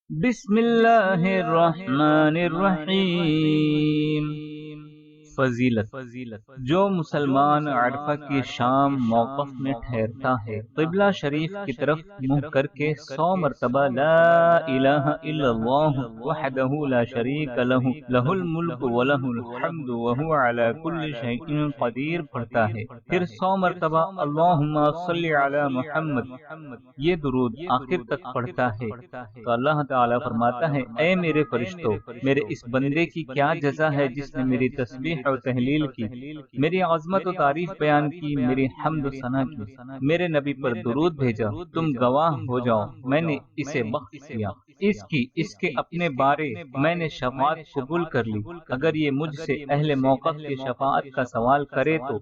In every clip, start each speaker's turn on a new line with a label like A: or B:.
A: بسم اللہ الرحمن الرحیم۔ فضیلت: جو مسلمان عرفہ کی شام موقف میں ٹھہرتا ہے، قبلہ شریف کی طرف منہ کر کے 100 مرتبہ لا الہ الا اللہ وحدہ لا شریک لہ لہ الملک ولہ الحمد وہو علی کل شیء قدیر پڑھتا ہے، پھر 100 مرتبہ اللہم صلی علی محمد یہ درود آخر تک پڑھتا ہے، تو اللہ تعالیٰ فرماتا ہے: اے میرے فرشتوں، میرے اس بندے کی کیا جزا ہے جس نے میری تسبیح و تحلیل کی، میری عظمت و تعریف بیان کی، میری حمد و ثنا کی، میرے نبی پر درود بھیجا، تم گواہ ہو جاؤ میں نے اسے بخش دیا، اس کے اپنے بارے میں نے شفاعت قبول کر لی۔ اگر یہ مجھ سے اہل موقف کی شفاعت کا سوال کرے تو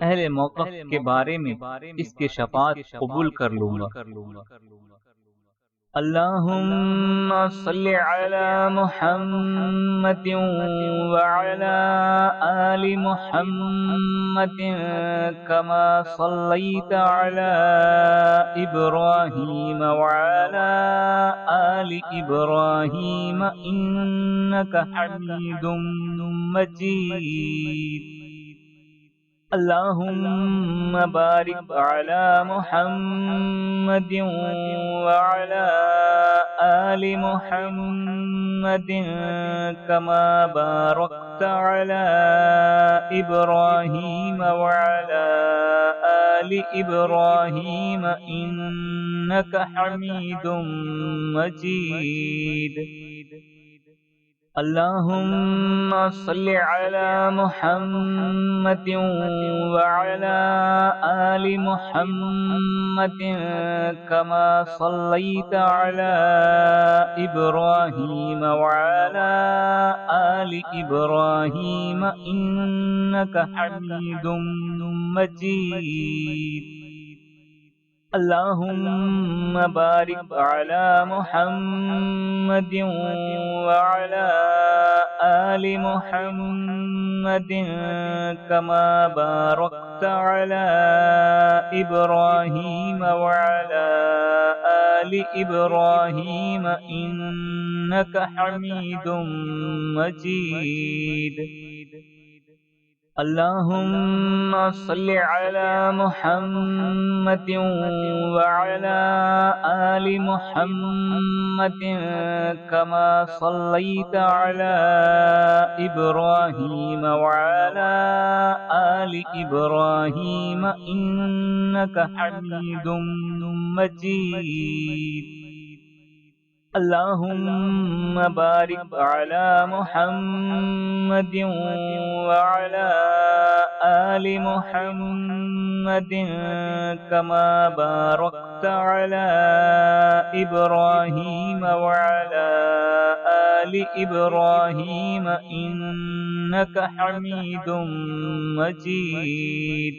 A: اہل موقف کے بارے میں اس کی شفاعت قبول کر لوں گا۔ اللہم صلی علی محمد وعلی آل محمد کما صلیت علی ابراہیم وعلی آل ابراہیم انک حمید مجید۔ اللہم بارک علی محمد وعلی آل محمد کما بارکت علی ابراہیم وعلی آل ابراہیم انک حمید مجید۔ اللہم صلی علی محمد وعلی آل محمد کما صلیت علی ابراہیم وعلی آل ابراہیم انک حمید مجید۔ اللہم بارک علی محمد وعلی آل محمد کما بارکت علی ابراہیم وعلی آل ابراہیم انک حمید مجید۔ اللہم صلی علی محمد وعلی آل محمد کما صلیت علی ابراہیم وعلی آل ابراہیم انک حمید مجید۔ اللہم بارک علی محمد وعلی آل محمد کما بارکت علی ابراہیم وعلی آل ابراہیم انک حمید مجید۔